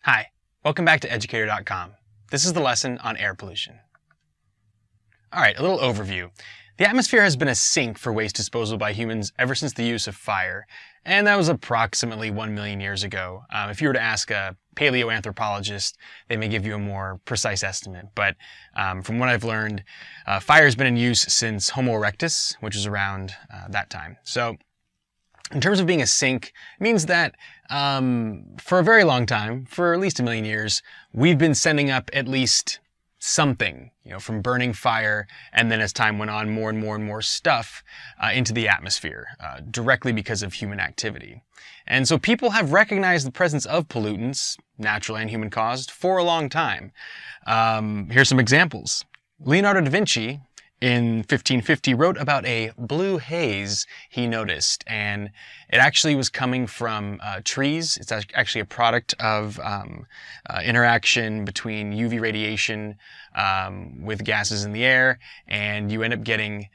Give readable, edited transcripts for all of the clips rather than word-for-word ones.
Hi, welcome back to Educator.com. This is the lesson on air pollution. Alright, a little overview. The atmosphere has been a sink for waste disposal by humans ever since the use of fire, and that was approximately 1 million years ago. If you were to ask a paleoanthropologist, they may give you a more precise estimate, but from what I've learned, fire has been in use since Homo erectus, which is around that time. So, in terms of being a sink, it means that for a very long time, for at least 1 million years, we've been sending up at least something, from burning fire, and then as time went on, more and more stuff into the atmosphere, directly because of human activity. And so people have recognized the presence of pollutants, natural and human caused, for a long time. Here's some examples. Leonardo da Vinci, in 1550, wrote about a blue haze he noticed, and it actually was coming from trees. It's actually a product of interaction between UV radiation with gases in the air, and you end up getting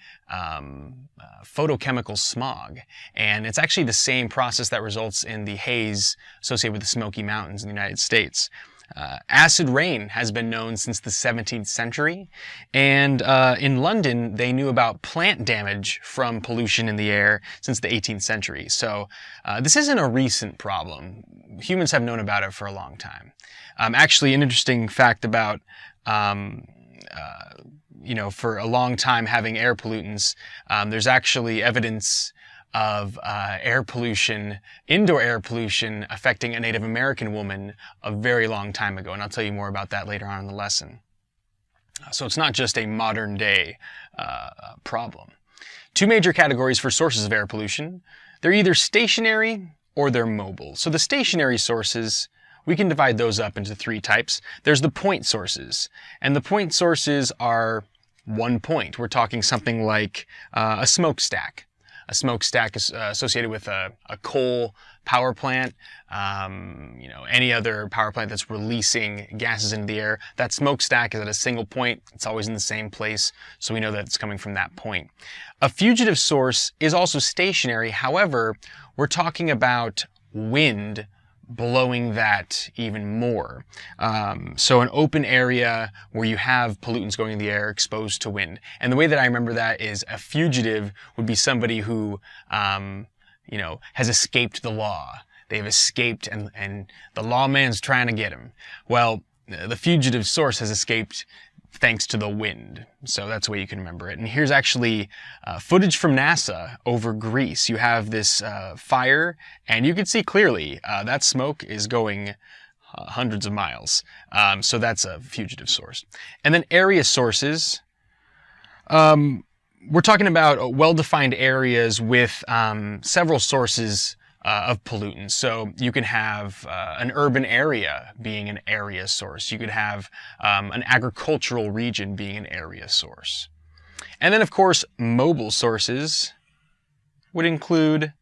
photochemical smog. And it's actually the same process that results in the haze associated with the Smoky Mountains in the United States. Acid rain has been known since the 17th century, and in London they knew about plant damage from pollution in the air since the 18th century. So this isn't a recent problem. Humans have known about it for a long time. Actually, an interesting fact about for a long time having air pollutants, there's actually evidence of air pollution, indoor air pollution, affecting a Native American woman a very long time ago, and I'll tell you more about that later on in the lesson. So it's not just a modern day problem. Two major categories for sources of air pollution. They're either stationary or they're mobile. So the stationary sources, we can divide those up into three types. There's the point sources, and the point sources are one point. We're talking something like a smokestack. A smokestack is associated with a coal power plant, any other power plant that's releasing gases into the air. That smokestack is at a single point. It's always in the same place, so we know that it's coming from that point. A fugitive source is also stationary. However, we're talking about wind blowing that even more. So an open area where you have pollutants going in the air exposed to wind. And the way that I remember that is a fugitive would be somebody who, has escaped the law. They've escaped and the lawman's trying to get him. Well, the fugitive source has escaped thanks to the wind. So that's the way you can remember it. And here's actually footage from NASA over Greece. You have this fire, and you can see clearly that smoke is going hundreds of miles. So that's a fugitive source. And then area sources. We're talking about well-defined areas with several sources of pollutants. So you can have an urban area being an area source. You could have an agricultural region being an area source. And then, of course, mobile sources would include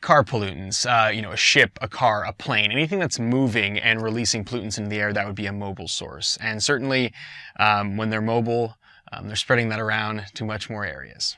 car pollutants, a ship, a car, a plane, anything that's moving and releasing pollutants into the air, that would be a mobile source. And certainly when they're mobile, they're spreading that around to much more areas.